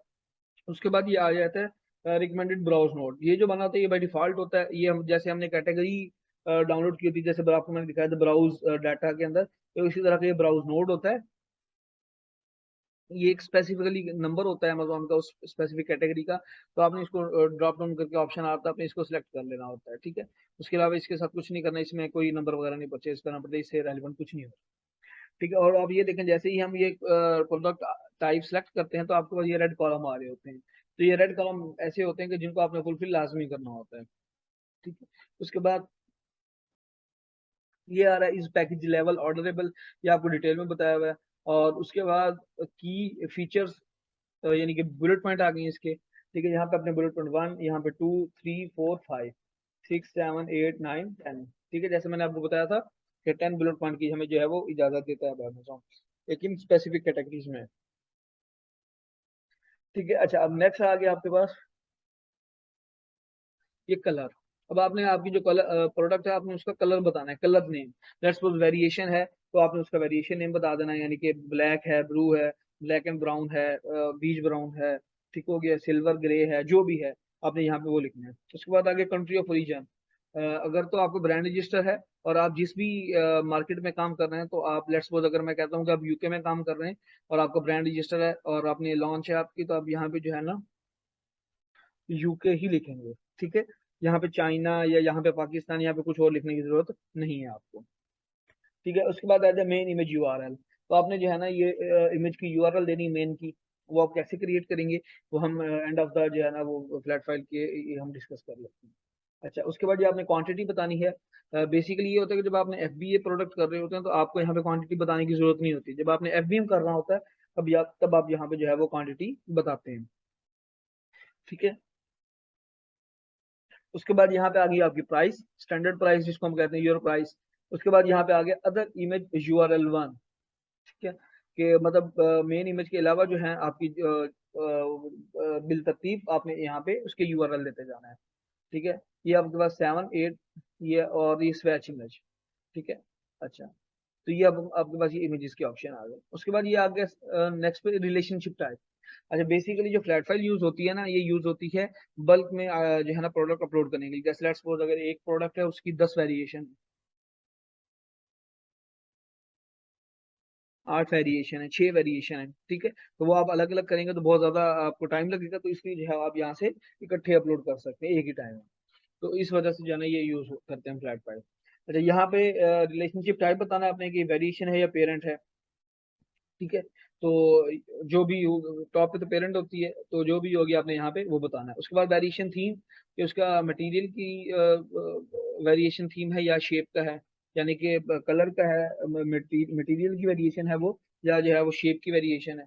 उसके बाद ये आ जाता है रिकमेंडेड ब्राउज नोड, ये जो बना होता है ये बाय डिफॉल्ट होता है। ये हम जैसे हमने कैटेगरी डाउनलोड की थी, जैसे आपको मैंने दिखाया था ब्राउज डाटा के अंदर, तो इसी तरह का ये ब्राउज नोड होता है। ये एक स्पेसिफिकली नंबर होता है अमेजोन का उस स्पेसिफिक कैटेगरी का, तो आपने इसको ड्रॉप डाउन करके ऑप्शन आता है, आपने इसको सिलेक्ट कर लेना होता है, ठीक है। उसके अलावा इसके साथ कुछ नहीं करना, इसमें कोई नंबर वगैरह नहीं परचेज करना पड़ता, इससे रेलिवेंट कुछ नहीं होता, ठीक है। और अब ये देखें, जैसे ही हम ये प्रोडक्ट टाइप सेलेक्ट करते हैं तो आपके पास ये रेड कॉलम आ रहे होते हैं। तो ये रेड कॉलम ऐसे होते हैं कि जिनको आपने फुलफिल लाजमी करना होता है, ठीक है। उसके बाद ये आ रहा है इस पैकेज लेवल ऑर्डरेबल, ये आपको डिटेल में बताया हुआ है। और उसके बाद की फीचर्स, यानी कि बुलेट पॉइंट आ गई हैं इसके, ठीक है। यहाँ पे अपने बुलेट पॉइंट 1, यहाँ पे 2, 3, 4, 5, 6, 7, 8, 9, 10, ठीक है। जैसे मैंने आपको बताया था कि 10 बुलेट पॉइंट की हमें जो है वो इजाजत देता है अमेज़न, लेकिन स्पेसिफिक कैटेगरीज में, ठीक है। अच्छा, अब नेक्स्ट आ गया आपके पास ये कलर। अब आपने आपकी जो कलर प्रोडक्ट है, आपने उसका कलर बताना है, colour name. Let's suppose variation है, तो आपने उसका वेरिएशन नेम बता देना है, यानी कि ब्लैक है, ब्लू है, ब्लैक एंड ब्राउन है, बीज ब्राउन है, ठीक हो गया, सिल्वर ग्रे है, जो भी है आपने यहाँ पे वो लिखना है। उसके बाद आगे कंट्री ऑफ ओरिजिन, अगर तो आपको ब्रांड रजिस्टर है और आप जिस भी मार्केट में काम कर रहे हैं, तो आप लेट्स सपोज अगर मैं कहता हूँ कि आप यूके में काम कर रहे हैं और आपका ब्रांड रजिस्टर है और आपने लॉन्च है आपकी, तो आप यहाँ पे जो है ना यूके ही लिखेंगे, ठीक है। यहाँ पे चाइना या यहाँ पे पाकिस्तान, यहाँ पे कुछ और लिखने की जरूरत नहीं है आपको, ठीक है। उसके बाद आ जाए मेन इमेज यूआरएल, तो आपने जो है ना ये इमेज की यूआरएल देनी मेन की, वो आप कैसे क्रिएट करेंगे वो हम एंड ऑफ द जो है ना वो फ्लैट फाइल के ये हम डिस्कस कर लेते हैं। अच्छा, उसके बाद ये आपने क्वांटिटी बतानी है। बेसिकली ये होता है कि जब आपने एफबीए प्रोडक्ट कर रहे होते हैं तो आपको यहाँ पे क्वांटिटी बताने की जरूरत नहीं होती, जब आपने एफबीएम करना होता है तब आप यहाँ पे जो है वो क्वांटिटी बताते हैं, ठीक है। उसके बाद यहाँ पे आ गई आपकी प्राइस, स्टैंडर्ड प्राइस जिसको हम कहते हैं यूर प्राइस। उसके बाद यहाँ पे आ गया अदर इमेज यूआरएल वन, ठीक है, कि मतलब मेन इमेज के अलावा जो है आपकी बिल तरतीब आपने यहाँ पे उसके यूआरएल देते जाना है, ठीक है। ये आपके पास 7, 8, ये और ये स्वैच इमेज, ठीक है। अच्छा, तो ये अब आपके पास ये इमेजेस के ऑप्शन आ गए। उसके बाद ये आ गया नेक्स्ट पे रिलेशनशिप टाइप। अच्छा, बेसिकली जो फ्लैट फाइल यूज होती है ना, ये यूज होती है बल्क में जो है ना प्रोडक्ट अपलोड करने के लिए। जैसे लेट्स सपोज अगर एक प्रोडक्ट है उसकी 10 वेरिएशन, 8 वेरिएशन है, 6 वेरिएशन है, ठीक है। तो वो आप अलग अलग करेंगे तो बहुत ज्यादा आपको टाइम लगेगा, तो इसलिए जो है आप यहाँ से इकट्ठे अपलोड कर सकते हैं एक ही टाइम में। तो इस वजह से जो है ना ये यूज करते हैं फ्लैट फाइल। अच्छा, यहाँ पे रिलेशनशिप टाइप बताना है आपने कि वेरिएशन है या पेरेंट है, ठीक है। तो जो भी टॉप पे तो पेरेंट होती है, तो जो भी होगी आपने यहाँ पे वो बताना है। उसके बाद वेरिएशन थीम, कि उसका मटेरियल की वेरिएशन थीम है या शेप का है, यानी कि कलर का है, मटेरियल की वेरिएशन है वो, या जो है वो शेप की वेरिएशन है।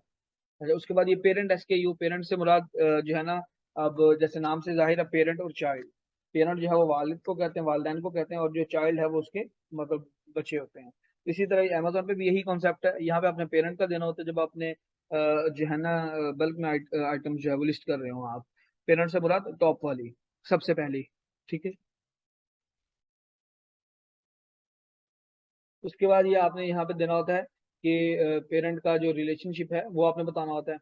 अच्छा, उसके बाद ये पेरेंट एसकेयू, पेरेंट से मुराद जो है ना, अब जैसे नाम से जाहिर है पेरेंट और चाइल्ड। पेरेंट जो है वो वालिद को कहते हैं, वालिदैन को कहते हैं, और जो चाइल्ड है वो उसके मतलब बच्चे होते हैं। इसी तरह अमेजोन पे भी यही कॉन्सेप्ट है, यहाँ पे अपने पेरेंट का देना होता है जब आपने जो है ना बल्क में आइटम जो है वो लिस्ट कर रहे हो आप। पेरेंट से मुराद टॉप वाली, सबसे पहली, ठीक है। उसके बाद ये आपने यहाँ पे देना होता है कि पेरेंट का जो रिलेशनशिप है वो आपने बताना होता है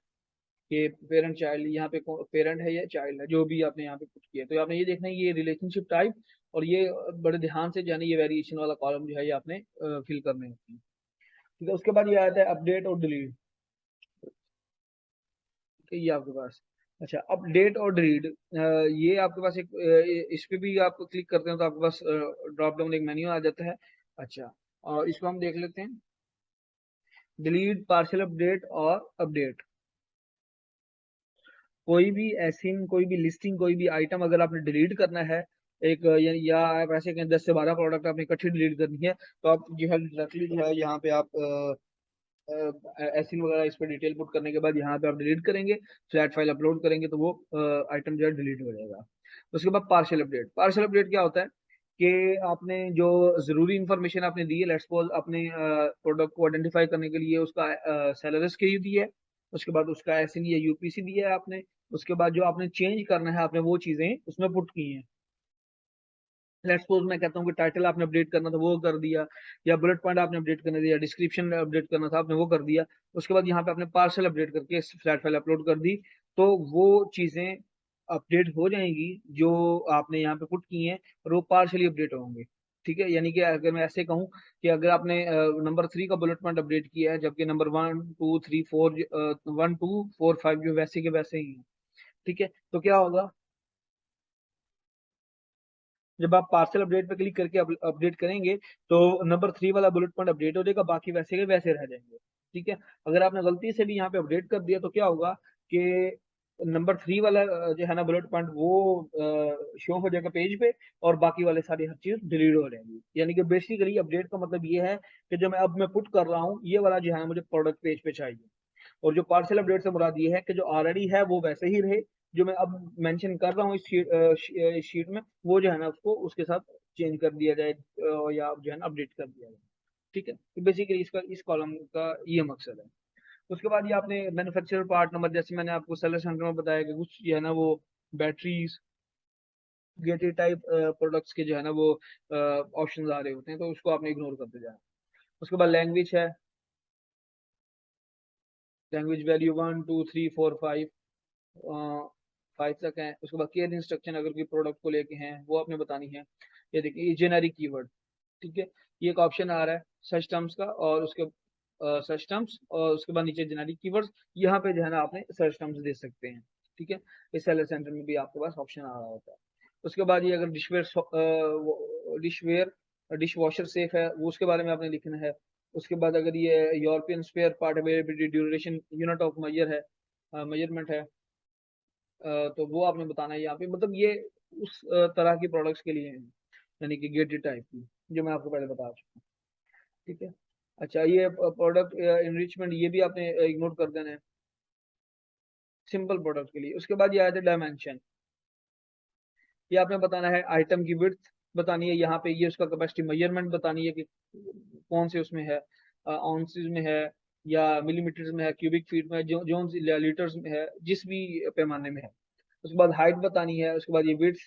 कि पेरेंट चाइल्ड, यहाँ पे पेरेंट है या चाइल्ड है, जो भी आपने यहाँ पे कुछ किया, तो आपने ये देखना है ये रिलेशनशिप टाइप, और ये बड़े ध्यान से जाने ये वेरिएशन वाला कॉलम जो है ये आपने फिल करने होते हैं, ठीक है। उसके बाद ये आता है अपडेट और डिलीट, ठीक है, ये आपके पास। अच्छा, अपडेट और डिलीट, ये आपके पास एक इस पे भी आप क्लिक करते हैं तो आपके पास ड्रॉप डाउन एक मेन्यू आ जाता है। अच्छा, और इसको हम देख लेते हैं, डिलीट, पार्शियल अपडेट और अपडेट। कोई भी एसिन, कोई भी लिस्टिंग, कोई भी आइटम अगर आपने डिलीट करना है, एक या आप ऐसे कहें 10 से 12 प्रोडक्ट आपने इकट्ठी डिलीट करनी है, तो आप जो है डायरेक्टली जो है यहाँ पे आप एसिन वगैरह इस पर डिटेल पुट करने के बाद यहाँ पे आप डिलीट करेंगे, फ्लैट फाइल अपलोड करेंगे तो वो आइटम जो है डिलीट हो जाएगा। उसके बाद पार्शियल अपडेट, पार्शियल अपडेट क्या होता है कि आपने जो जरूरी इंफॉर्मेशन आपने दी है, लेट्स सपोज अपने प्रोडक्ट को आइडेंटिफाई करने के लिए उसका सेलर एसकेयू दी है, उसके बाद उसका एसिन या यूपीसी दिया है आपने, उसके बाद जो आपने चेंज करना है आपने वो चीजें उसमें पुट की हैं। लेट्स सपोज मैं कहता हूँ कि टाइटल आपने अपडेट करना था वो कर दिया, या बुलेट पॉइंट आपने अपडेट करना था, या डिस्क्रिप्शन अपडेट करना था आपने वो कर दिया। उसके बाद यहाँ पे आपने पार्सल अपडेट करके फ्लैट फाइल अपलोड कर दी, तो वो चीजें अपडेट हो जाएंगी जो आपने यहाँ पे पुट की हैं, और वो पार्शली अपडेट होंगे, ठीक है, यानी कि अगर मैं ऐसे कहूँ कि अगर आपने नंबर 3 का बुलेट पॉइंट अपडेट किया है, जबकि नंबर 1 2 3 4 1 2 4 5 जो वैसे के वैसे ही है, ठीक है, तो क्या होगा, जब आप पार्सल अपडेट पे क्लिक करके अपडेट करेंगे तो नंबर 3 वाला बुलेट पॉइंट अपडेट हो जाएगा, बाकी वैसे के वैसे रह जाएंगे। ठीक है, अगर आपने गलती से भी यहाँ पे अपडेट कर दिया तो क्या होगा कि नंबर 3 वाला जो है ना बुलेट पॉइंट वो शो हो जाएगा पेज पे, और बाकी वाले सारी हर चीज डिलीट हो जाएंगी। यानी कि बेसिकली अपडेट का मतलब ये है कि जो मैं पुट कर रहा हूँ ये वाला जो है ना मुझे प्रोडक्ट पेज पे चाहिए, और जो पार्सल अपडेट से मुराद ये है कि जो ऑलरेडी है वो वैसे ही रहे, जो मैं अब मेंशन कर रहा हूँ इस शीट में वो जो है ना उसको उसके साथ चेंज कर दिया जाए, या जो है ना अपडेट कर दिया जाए। ठीक है, तो बेसिकली इसका इस कॉलम का ये मकसद है। उसके बाद ये आपने मैन्युफैक्चरर पार्ट नंबर, जैसे मैंने आपको सेलर सेंटर में बताया कि कुछ जो है ना वो बैटरीज गेटेड टाइप प्रोडक्ट्स के जो है ना वो ऑप्शन आ रहे होते हैं, तो उसको आपने इग्नोर करते जाना। उसके बाद लैंग्वेज है, लैंग्वेज वैल्यू 1 2 3 4 5 5 तक है। उसके बाद केयर इंस्ट्रक्शन अगर कोई प्रोडक्ट को लेके हैं वो आपने बतानी है। ये देखिए, ये जेनेरिक कीवर्ड, ठीक है, ये एक ऑप्शन आ रहा है सर्च टर्म्स का, और उसके सर्च टर्म्स और उसके बाद नीचे जेनेरिक कीवर्ड्स, यहाँ पे जो है ना आपने सर्च टर्म्स दे सकते हैं। ठीक है, इस सेलर सेंटर में भी आपके पास ऑप्शन आ रहा होता है। उसके बाद ये अगर डिशवेयर डिश वॉशर सेफ है वो उसके बारे में आपने लिखना है। उसके बाद अगर ये European spare part availability duration unit of measure है, मेजरमेंट है, तो वो आपने बताना है यहाँ पे, मतलब ये उस तरह की प्रोडक्ट्स के लिए हैं, यानी कि गेटेड टाइप की, जो मैं आपको पहले बता चुका हूँ। ठीक है, अच्छा, ये प्रोडक्ट इनरिचमेंट ये भी आपने इग्नोर कर देना है सिंपल प्रोडक्ट के लिए। उसके बाद ये आया था डायमेंशन, ये आपने बताना है आइटम की विड्थ बतानी है, यहाँ पे ये उसका कैपेसिटी मेजरमेंट बतानी है कि कौन से उसमें है, आउंसेस में है या मिलीमीटर्स में है, क्यूबिक फीट में है, जो लीटर्स में है, जिस भी पैमाने में है। उसके बाद हाइट बतानी है, उसके बाद ये विड्थ।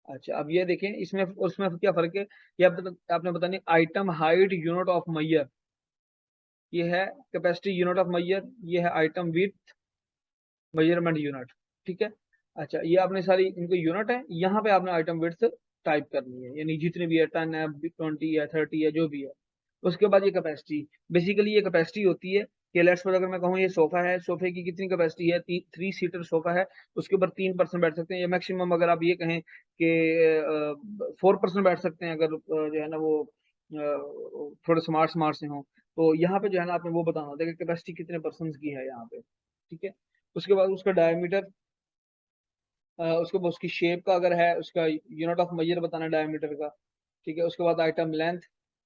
अच्छा, अब ये देखें इसमें उसमें क्या फर्क है, ये आपने बतानी item height unit of Maihar, ये है कैपेसिटी यूनिट ऑफ मैयर, ये है आइटम विड्थ मेजरमेंट यूनिट। ठीक है, अच्छा, ये आपने सारी इनको यूनिट है, यहाँ पे आपने आइटम विड्थ टाइप करनी है, यानी जितने भी है 10 है 20 है 30 है जो भी है। उसके बाद ये कैपेसिटी, बेसिकली ये कैपेसिटी होती है कि लेट्स सपोज अगर मैं कहूँ ये सोफा है, सोफे की कितनी कैपेसिटी है, 3 सीटर सोफा है, उसके ऊपर 3 पर्सन बैठ सकते हैं, या मैक्सिमम अगर आप ये कहें कि 4 पर्सन बैठ सकते हैं, अगर जो है ना वो थोड़े स्मार्ट स्मार्ट से हों, तो यहाँ पे जो है ना आपने वो बताना होता है कि कैपेसिटी कितने पर्सन की है यहाँ पे। ठीक है, उसके बाद उसका डायमीटर, उसके बाद उसकी शेप का अगर है, उसका यूनिट ऑफ मेजर बताना है डायमीटर का। ठीक है, उसके बाद आइटम लेंथ।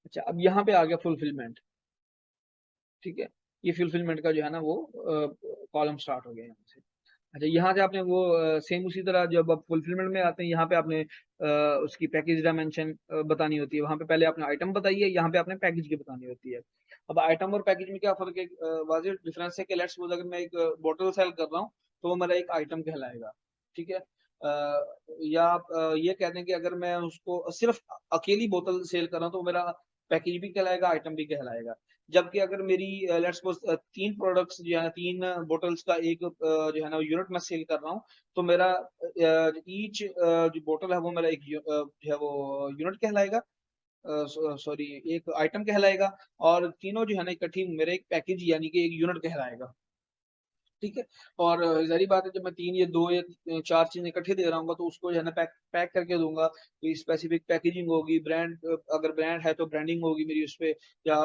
अच्छा, अब यहाँ पे आ गया फुलफिलमेंट। ठीक है, ये फुलफिलमेंट का जो है ना वो कॉलम स्टार्ट हो गया यहाँ से। अच्छा, यहाँ से आपने वो सेम उसी तरह जब आप फुलफिलमेंट में आते हैं, यहाँ पे आपने उसकी पैकेज डायमेंशन बतानी होती है, वहां पे पहले आपने आइटम बताई है, यहाँ पे आपने पैकेज की बतानी होती है। अब आइटम और पैकेज में क्या फर्क है, वाजिब डिफरेंस है कि लेट्स सपोज अगर मैं एक बोतल सेल कर रहा हूँ तो वो मेरा एक आइटम कहलाएगा। ठीक है, या आप ये कह दें कि अगर मैं उसको सिर्फ अकेली बोतल सेल कर रहा हूँ तो मेरा पैकेज भी कहलाएगा, आइटम भी कहलाएगा। जबकि अगर मेरी लेट्स सपोज 3 प्रोडक्ट्स जो है, 3 बोटल्स का एक जो है ना यूनिट मैं सेल कर रहा हूँ, तो मेरा ईच जो बोतल है वो मेरा एक जो है वो यूनिट कहलाएगा, सॉरी एक आइटम कहलाएगा, और तीनों जो है ना इकट्ठी मेरे एक पैकेज यानी कि एक यूनिट कहलाएगा। ठीक है, और जारी बात है जब मैं 3 या 2 या 4 चीजें इकट्ठे दे रहा हूँ तो उसको जो है ना पैक पैक करके दूंगा, तो स्पेसिफिक पैकेजिंग होगी, ब्रांड अगर ब्रांड है तो ब्रांडिंग होगी मेरी उस पे, या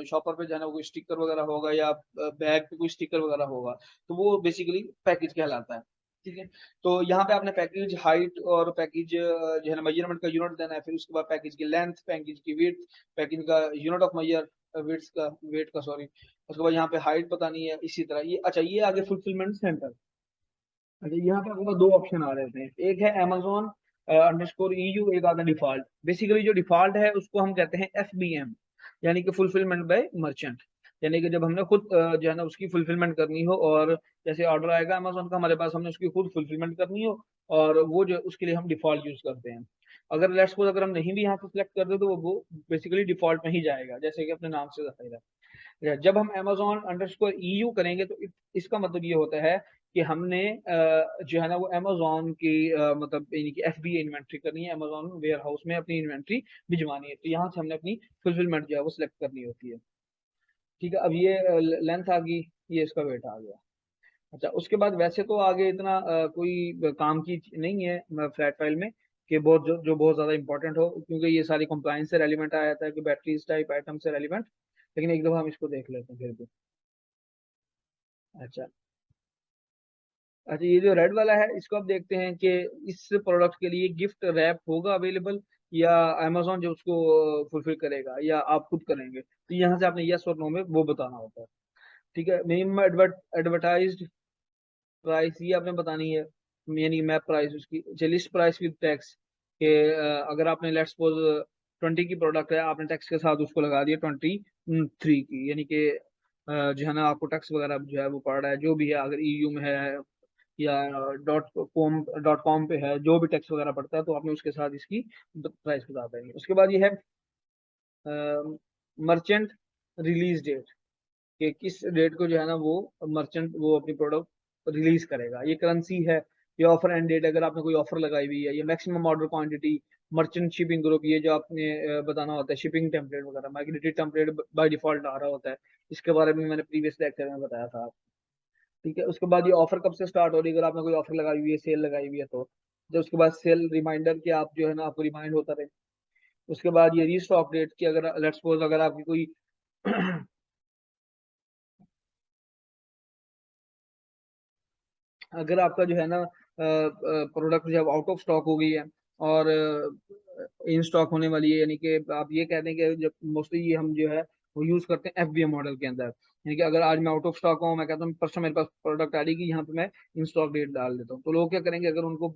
शॉपर पे जाना कोई स्टिकर वगैरह होगा, या बैग पे कोई स्टिकर वगैरह होगा, तो वो बेसिकली पैकेज कहलाता है। ठीक है, तो यहाँ पे आपने पैकेज हाइट और पैकेज जो है ना मेजरमेंट का यूनिट देना है, फिर उसके बाद पैकेज की लेंथ, पैकेज की विड्थ, पैकेज का यूनिट ऑफ मेजर, वेट का सॉरी, उसके बाद यहाँ पे हाइट बतानी है इसी तरह ये। अच्छा, ये आगे फुलफिलमेंट सेंटर। अच्छा, यहाँ पे आपके पास 2 ऑप्शन आ रहे थे, एक है अमेजोन अंडरस्कोर EU, एक आता डिफॉल्ट। बेसिकली जो डिफॉल्ट है उसको हम कहते हैं FBM, यानी कि फुलफिलमेंट बाय मर्चेंट, यानी कि जब हमने खुद जो है ना उसकी फुलफिलमेंट करनी हो, और जैसे ऑर्डर आएगा अमेजोन का हमारे पास, हमने उसकी खुद फुलफिलमेंट करनी हो, और वो जो उसके लिए हम डिफॉल्ट यूज करते हैं। अगर लेट्स सपोज अगर हम नहीं भी यहाँ से सिलेक्ट कर दे तो वो बेसिकली डिफॉल्ट में ही जाएगा, जैसे कि अपने नाम से जाहिर है। जब हम Amazon अंडरस्कोर EU करेंगे तो इसका मतलब ये होता है कि हमने जो है ना वो अमेजोन की मतलब यानी कि FBA इन्वेंट्री करनी है, अमेजोन वेयर हाउस में अपनी इन्वेंट्री भिजवानी है। तो यहाँ से हमने अपनी फुलफिलमेंट जो है वो सिलेक्ट करनी होती है। ठीक है, अब ये लेंथ आ गई, ये इसका वेट आ गया। अच्छा, उसके बाद वैसे तो आगे इतना कोई काम की नहीं है फ्लैट फाइल में कि बहुत जो बहुत ज्यादा इंपॉर्टेंट हो, क्योंकि ये सारी कंप्लाइंस से रेलिवेंट आया था कि बैटरीज टाइप आइटम से रेलिवेंट। लेकिन एक दफा हम इसको देख लेते हैं फिर भी। अच्छा। अच्छा, ये जो रेड वाला है इसको आप देखते हैं कि इस प्रोडक्ट के लिए गिफ्ट रैप होगा अवेलेबल, या अमेजोन जो उसको फुलफिल करेगा, या आप खुद करेंगे। तो यहाँ से आपने यस और नो में वो बताना होता है। ठीक है, मिनिमम एडवर्टाइज प्राइस ये आपने बतानी है, यानी मैप प्राइस उसकी। अच्छा, लिस्ट प्राइस विद टैक्स के अगर आपने लेट्स सपोज 20 की प्रोडक्ट है, आपने टैक्स के साथ उसको लगा दिया 23 की, यानी कि जो है ना आपको टैक्स वगैरह जो है वो पड़ रहा है, जो भी है, अगर EU में है या डॉट कॉम पे है, जो भी टैक्स वगैरह पड़ता है तो आपने उसके साथ इसकी प्राइस बता देंगे। उसके बाद ये है मर्चेंट रिलीज डेट, कि किस डेट को जो है ना वो मर्चेंट वो अपनी प्रोडक्ट रिलीज करेगा। ये करेंसी है, ये ऑफर एंड डेट अगर आपने कोई ऑफर लगाई हुई है, ये maximum order quantity, merchant shipping group, ये जो आपने बताना होता है शिपिंग टेम्पलेट वगैरह, माइग्रेटेड टेम्पलेट बाय डिफॉल्ट आ रहा होता है। इसके बारे में मैंने प्रीवियस लेक्चर में बताया था। ठीक है, उसके बाद ये ऑफर कब से स्टार्ट हो रही है, अगर आपने कोई ऑफर लगाई हुई है, सेल लगाई हुई है तो। जब उसके बाद सेल रिमाइंडर कि आप जो है ना आपको रिमाइंड होता रहे। उसके बाद ये रीस्टॉक डेट की, अगर लेट्स सपोज अगर आपकी कोई अगर आपका जो है ना प्रोडक्ट जब आउट ऑफ स्टॉक हो गई है और इन स्टॉक होने वाली है, यानी कि आप ये कहते हैं कि जब मोस्टली ये हम जो है वो यूज करते हैं FBA मॉडल के अंदर, यानी कि अगर आज मैं आउट ऑफ स्टॉक हूँ, मैं कहता हूँ परसों मेरे पास प्रोडक्ट आ रही कि यहाँ पे मैं इन स्टॉक डेट डाल देता हूँ। तो लोग क्या करेंगे, अगर उनको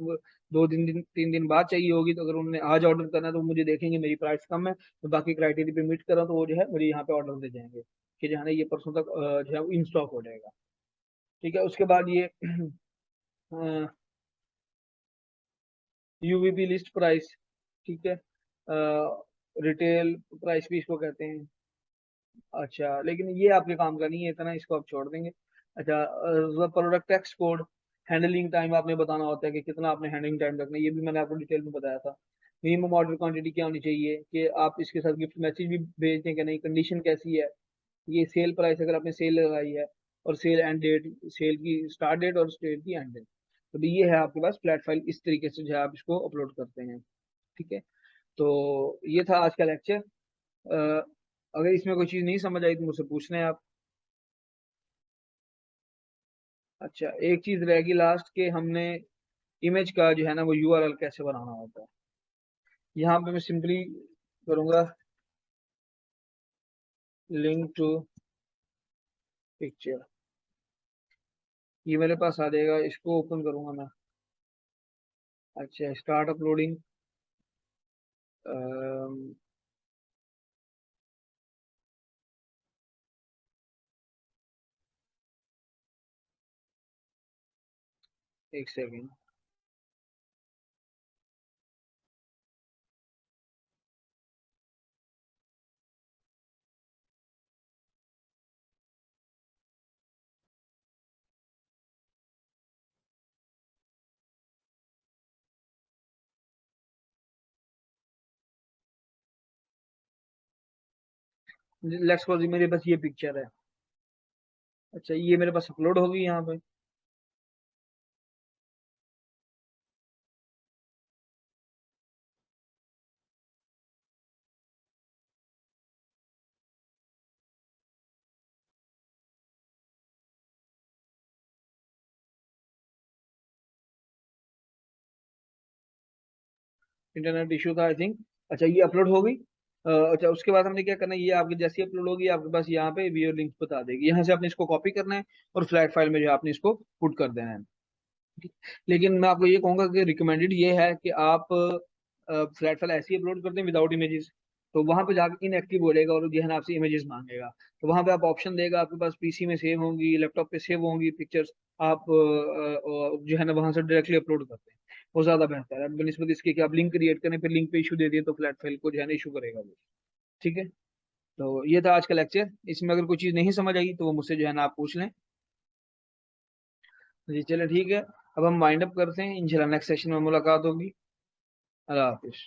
2 दिन 3 दिन बाद चाहिए होगी, तो अगर उन्होंने आज ऑर्डर करना है तो मुझे देखेंगे मेरी प्राइस कम है, तो बाकी क्राइटेरिया पे मीट कर रहा हूँ, तो वो जो है मुझे यहाँ पे ऑर्डर दे जाएंगे कि जो है ना ये परसों तक जो है इन स्टॉक हो जाएगा। ठीक है, उसके बाद ये UVP लिस्ट प्राइस। ठीक है, रिटेल प्राइस भी इसको कहते हैं। अच्छा, लेकिन ये आपके काम का नहीं है इतना, इसको आप छोड़ देंगे। अच्छा, product x code, handling time आपने बताना होता है कि कितना आपने हैंडलिंग टाइम रखना है, ये भी मैंने आपको डिटेल में बताया था। मिनिमम ऑर्डर क्वांटिटी क्या होनी चाहिए, कि आप इसके साथ गिफ्ट मैसेज भी भेजते हैं कि नहीं, कंडीशन कैसी है, ये सेल प्राइस अगर आपने सेल लगाई है, और सेल एंड डेट, सेल की स्टार्ट डेट और सेल की एंड डेट। तो भी ये है आपके पास फ्लैट फाइल, इस तरीके से जो है आप इसको अपलोड करते हैं। ठीक है, तो ये था आज का लेक्चर। अगर इसमें कोई चीज़ नहीं समझ आई तो मुझसे पूछ लें आप। अच्छा, एक चीज़ रहेगी लास्ट के, हमने इमेज का जो है ना वो URL कैसे बनाना होता है। यहाँ पे मैं सिंपली करूँगा लिंक टू पिक्चर, ये मेरे पास आ जाएगा, इसको ओपन करूंगा मैं। अच्छा, स्टार्ट अपलोडिंग। एक सेकेंड। लेट्स सपोज मेरे पास ये पिक्चर है। अच्छा, ये मेरे पास अपलोड होगी यहाँ पे। इंटरनेट इशू था आई थिंक। अच्छा, ये अपलोड हो गई। अच्छा, उसके बाद हमने क्या करना है, ये आपकी जैसी अपलोड होगी आपके पास यहाँ पे व्यू लिंक बता देगी, यहाँ से आपने इसको कॉपी करना है और फ्लैट फाइल में जो है आपने इसको पुट कर देना है। लेकिन मैं आपको ये कहूंगा कि रिकमेंडेड ये है कि आप फ्लैट फाइल ऐसी अपलोड करते हैं विदाउट इमेजेस। तो वहां पे जाकर इनएक्टिव बोलेगा और जो है ना आपसे इमेजेस मांगेगा। तो वहां पे आप ऑप्शन देगा, आपके पास PC में सेव होंगी, लैपटॉप पे सेव होंगी पिक्चर्स, आप जो है ना वहां से डायरेक्टली अपलोड करते हैं। वो ज्यादा बेहतर है बनस्पत इसके कि आप लिंक क्रिएट करें, फिर लिंक पे इशू दे दिए तो फ्लैट फाइल को जो है ना इशू करेगा वो। ठीक है, तो ये था आज का लेक्चर। इसमें अगर कोई चीज़ नहीं समझ आई तो वो मुझसे जो है ना आप पूछ लें। जी चलिए ठीक है, अब हम वाइंड अप करते हैं, इंशाल्लाह नेक्स्ट सेशन में मुलाकात होगी। अल्लाह हाफिज।